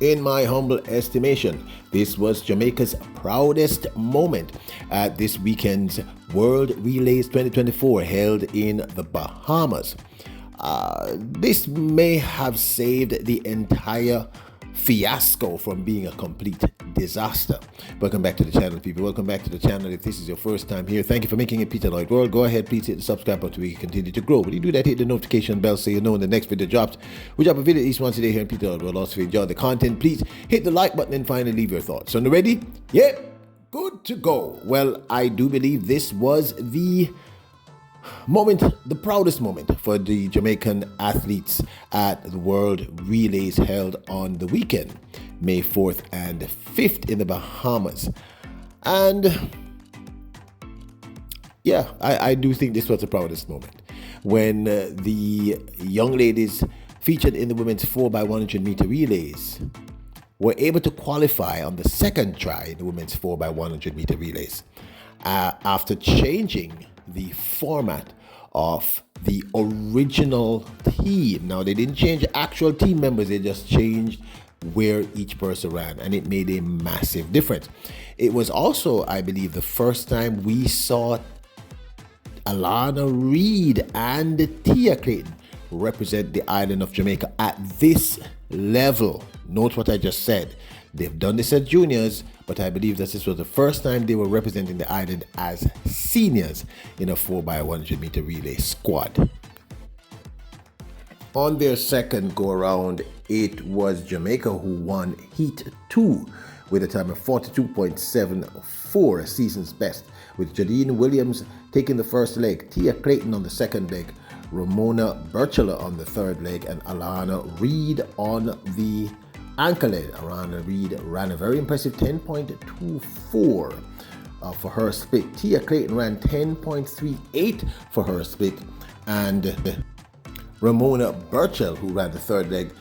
In my humble estimation, this was Jamaica's proudest moment at this weekend's World Relays 2024 held in the Bahamas. This may have saved the entire fiasco from being a complete disaster. Welcome back to the channel, people. Welcome back to the channel. If this is your first time here, thank you for making it Peter Lloyd World. Go ahead, please hit the subscribe button so we can continue to grow. When you do that, hit the notification bell so you know when the next video drops. We drop a video each once a day here in Peter Lloyd World. Also, if you enjoy the content, please hit the like button and finally leave your thoughts. So, ready? Yeah, good to go. Well, I do believe this was the proudest moment for the Jamaican athletes at the World Relays held on the weekend, May 4th and 5th in the Bahamas. And yeah, I do think this was the proudest moment when the young ladies featured in the women's 4x100 meter relays were able to qualify on the second try in the women's 4x100 meter relays after changing the format of the original team. Now, they didn't change the actual team members, they just changed where each person ran, and it made a massive difference. It was also, I believe, the first time we saw Alana Reid and Clayton represent the island of Jamaica at this level. Note what I just said. They've done this as juniors, but I believe that this was the first time they were representing the island as seniors in a 4x100 meter relay squad. On their second go around, it was Jamaica who won Heat 2 with a time of 42.74, a season's best, with Jadine Williams taking the first leg, Tia Clayton on the second leg, Ramona Burchella on the third leg, and Alana Reid on the anchor leg. Alana Reid ran a very impressive 10.24 for her split. Tia Clayton ran 10.38 for her split, and Ramona Burchell, who ran the third leg,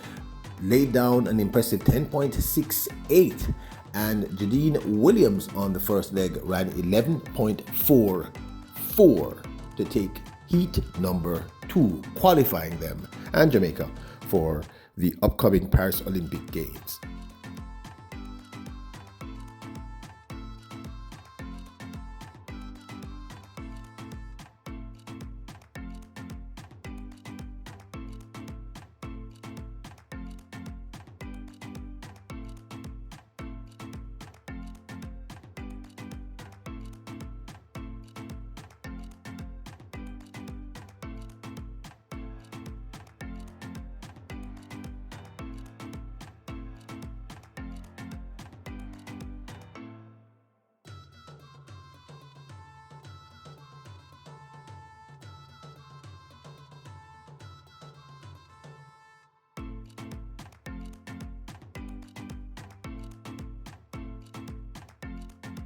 laid down an impressive 10.68, and Jadine Williams on the first leg ran 11.44 to take heat number 2, qualifying them and Jamaica for the upcoming Paris Olympic Games.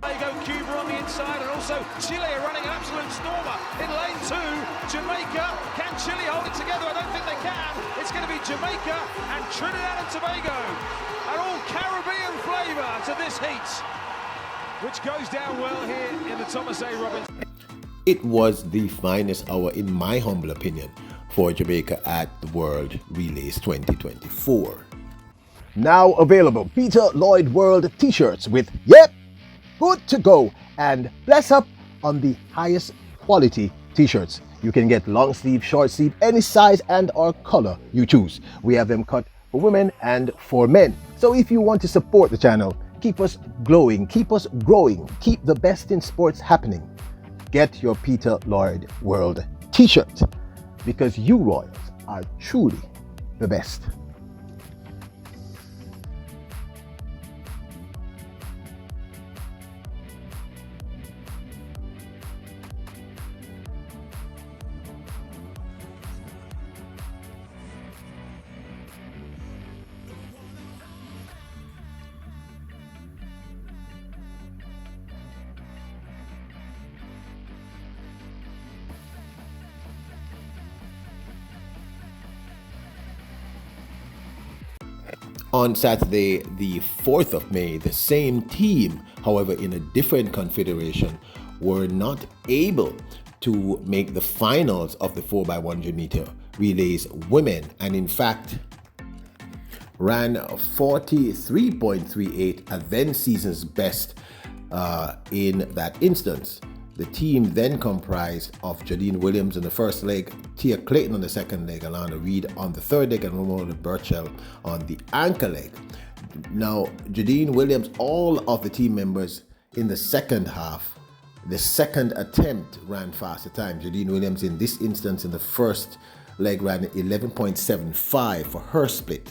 There you go, Cuba on the inside, and also Chile are running an absolute stormer in lane 2. Jamaica, can Chile hold it together? I don't think they can. It's going to be Jamaica and Trinidad and Tobago. An all Caribbean flavour to this heat, which goes down well here in the Thomas A. Robinson. It was the finest hour, in my humble opinion, for Jamaica at the World Relays 2024. Now available, Peter Lloyd World t-shirts with "Yep, good to go" and "Bless up" on the highest quality t-shirts. You can get long sleeve, short sleeve, any size and or color you choose. We have them cut for women and for men. So if you want to support the channel, keep us glowing, keep us growing, keep the best in sports happening, get your Peter Lloyd World t-shirt, because you Royals are truly the best. On Saturday, the 4th of May, the same team, however in a different confederation, were not able to make the finals of the 4x100 meter relays women. And in fact, ran 43.38, a then season's best in that instance. The team then comprised of Jadine Williams in the first leg, Tia Clayton on the second leg, Alana Reid on the third leg, and Ramona Burchell on the anchor leg. Now, Jadine Williams, all of the team members in the second half, the second attempt ran faster time. Jadine Williams in this instance in the first leg ran 11.75 for her split.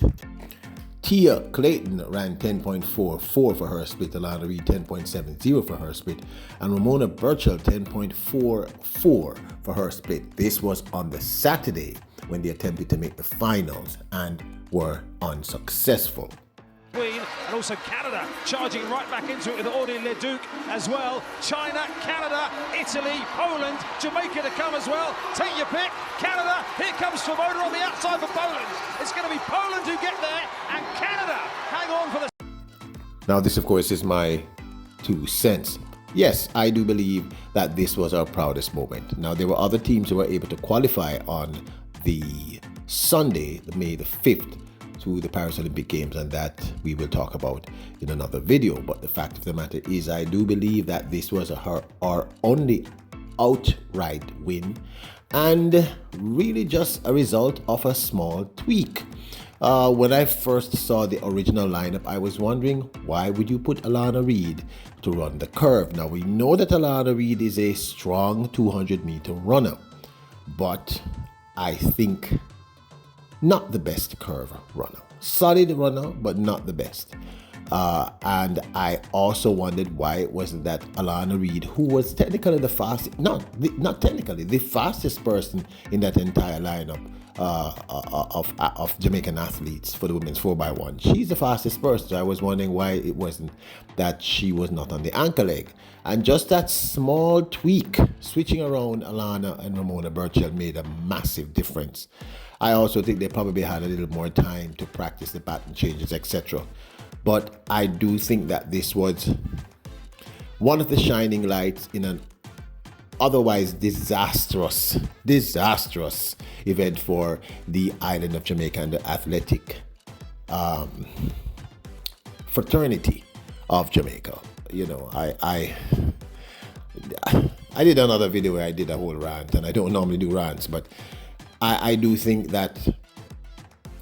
Tia Clayton ran 10.44 for her split, Alana Reid 10.70 for her split, and Ramona Burchell 10.44 for her split. This was on the Saturday when they attempted to make the finals and were unsuccessful. And also Canada charging right back into it with Audrey Leduc as well. China, Canada, Italy, Poland, Jamaica to come as well. Take your pick. Canada, here comes Swoboda on the outside for Poland. It's going to be Poland who get there, and Canada hang on for the... Now this, of course, is my 2 cents. Yes, I do believe that this was our proudest moment. Now, there were other teams who were able to qualify on the Sunday, May the 5th, to the Paris Olympic Games, and that we will talk about in another video. But the fact of the matter is, I do believe that this was our only outright win, and really just a result of a small tweak. When I first saw the original lineup, I was wondering, why would you put Alana Reid to run the curve? Now, we know that Alana Reid is a strong 200-meter runner, but I think not the best curve runner. Solid runner, but not the best. And I also wondered why it wasn't that Alana Reid, who was technically the fastest, not technically, the fastest person in that entire lineup of Jamaican athletes for the women's 4x1. She's the fastest person, so I was wondering why it wasn't that she was not on the anchor leg. And just that small tweak, switching around Alana and Ramona Burchell, made a massive difference. I also think they probably had a little more time to practice the pattern changes, etc. But I do think that this was one of the shining lights in an otherwise disastrous event for the island of Jamaica and the athletic fraternity of Jamaica. You know, I did another video where I did a whole rant, and I don't normally do rants, but I do think that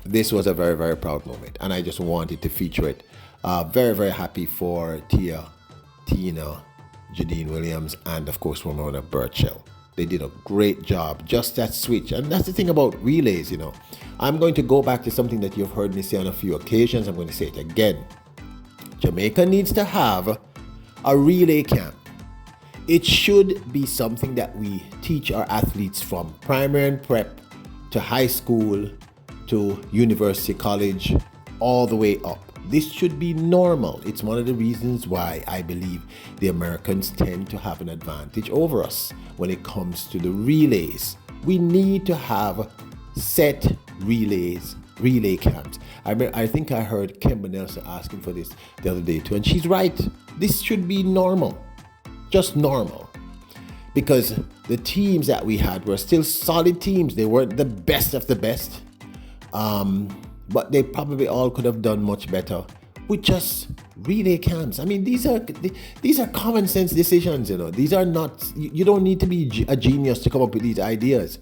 this was a very, very proud moment, and I just wanted to feature it. Very, very happy for Tia, Tina, Jadine Williams, and of course Ramona Burchell. They did a great job. Just that switch, and that's the thing about relays. You know, I'm going to go back to something that you've heard me say on a few occasions. I'm going to say it again. Jamaica needs to have a relay camp. It should be something that we teach our athletes from primary and prep to high school to university, college, all the way up. This should be normal. It's one of the reasons why I believe the Americans tend to have an advantage over us when it comes to the relays. We need to have set relay camps. I think I heard Kemba Nelson asking for this the other day too, and she's right. This should be normal, just normal. Because the teams that we had were still solid teams. They weren't the best of the best. But they probably all could have done much better with just relay camps. I mean, these are common sense decisions, you know. These are not, you don't need to be a genius to come up with these ideas.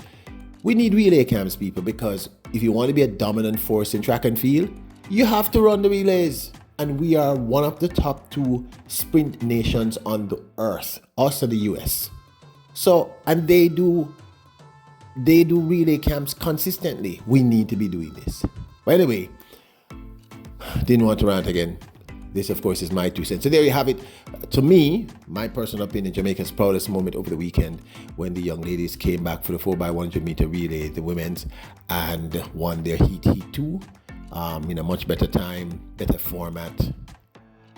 We need relay camps, people, because if you want to be a dominant force in track and field, you have to run the relays. And we are one of the top 2 sprint nations on the earth, us and the US. So, and they do relay camps consistently. We need to be doing this. But anyway, didn't want to rant again. This, of course, is my 2 cents. So there you have it. To me, my personal opinion, Jamaica's proudest moment over the weekend when the young ladies came back for the 4x100 meter relay, the women's, and won their Heat 2 in a much better time, better format,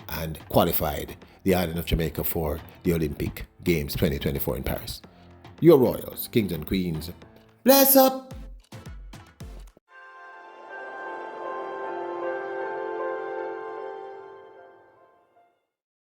and qualified the island of Jamaica for the Olympic Games 2024 in Paris. Your Royals, Kings and Queens, bless up!